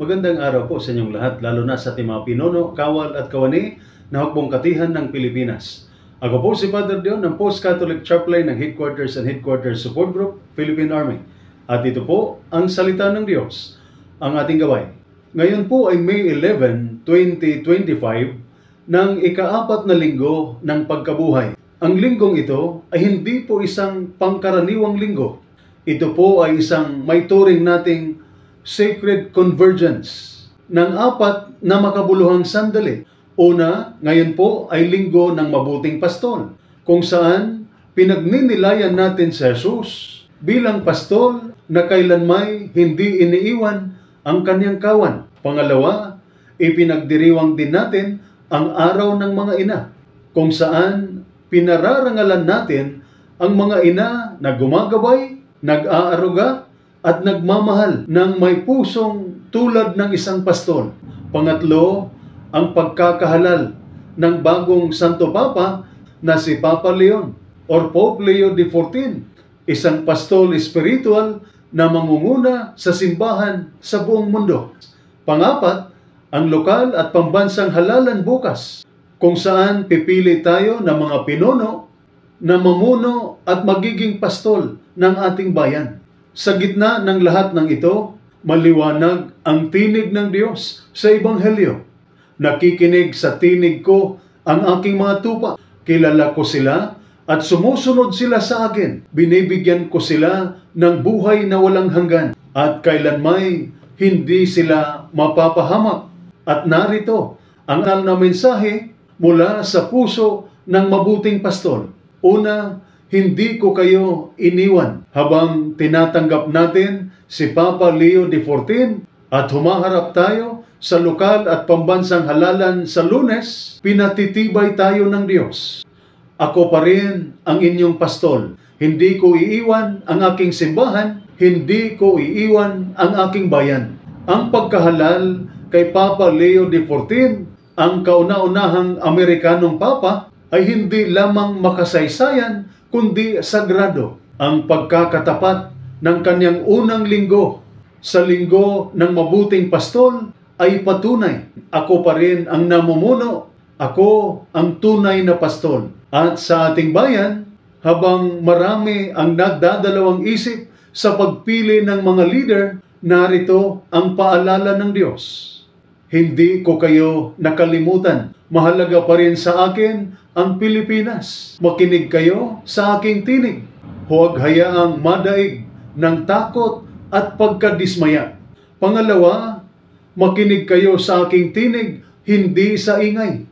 Magandang araw po sa inyong lahat, lalo na sa ating mga pinuno, kawal at kawani na hukbong katihan ng Pilipinas. Ako po si Father Dion ng Post-Catholic Chaplain ng Headquarters and Headquarters Support Group, Philippine Army. At ito po ang salita ng Diyos, ang ating gabay. Ngayon po ay May 11, 2025, ng ika-4 na linggo ng pagkabuhay. Ang linggong ito ay hindi po isang pangkaraniwang linggo. Ito po ay isang may turing nating sacred convergence ng 4 na makabuluhang sandali. Una, ngayon po ay linggo ng mabuting pastol, kung saan pinagninilayan natin si Jesus bilang pastol na kailanmay hindi iniiwan ang kanyang kawan. Pangalawa, ipinagdiriwang din natin ang araw ng mga ina, kung saan pinararangalan natin ang mga ina na gumagabay, nag-aaruga, at nagmamahal ng may pusong tulad ng isang pastol. Pangatlo, ang pagkakahalal ng bagong Santo Papa na si Papa Leon or Pope Leo XIV, isang pastol spiritual na mangunguna sa simbahan sa buong mundo. Pangapat, ang lokal at pambansang halalan bukas, kung saan pipili tayo ng mga pinuno na mamuno at magiging pastol ng ating bayan. Sa gitna ng lahat ng ito, maliwanag ang tinig ng Diyos sa Ebanghelyo. Nakikinig sa tinig ko ang aking mga tupa. Kilala ko sila at sumusunod sila sa akin. Binibigyan ko sila ng buhay na walang hanggan at kailanmay hindi sila mapapahamak. At narito ang aral na mensahe mula sa puso ng mabuting pastol. Una, hindi ko kayo iniwan. Habang tinatanggap natin si Papa Leo XIV at humaharap tayo sa lokal at pambansang halalan sa Lunes, pinatitibay tayo ng Diyos. Ako pa rin ang inyong pastol. Hindi ko iiwan ang aking simbahan, hindi ko iiwan ang aking bayan. Ang pagkahalal kay Papa Leo XIV, ang kauna-unahang Amerikanong Papa, ay hindi lamang makasaysayan, kundi sagrado. Ang pagkakatapat ng kanyang unang linggo sa linggo ng mabuting pastol ay patunay. Ako pa rin ang namumuno, ako ang tunay na pastol. At sa ating bayan, habang marami ang nagdadalawang isip sa pagpili ng mga leader, narito ang paalala ng Diyos. Hindi ko kayo nakalimutan. Mahalaga pa rin sa akin ang Pilipinas. Makinig kayo sa aking tinig. Huwag hayaang madaig ng takot at pagkadismaya. Pangalawa, makinig kayo sa aking tinig, hindi sa ingay.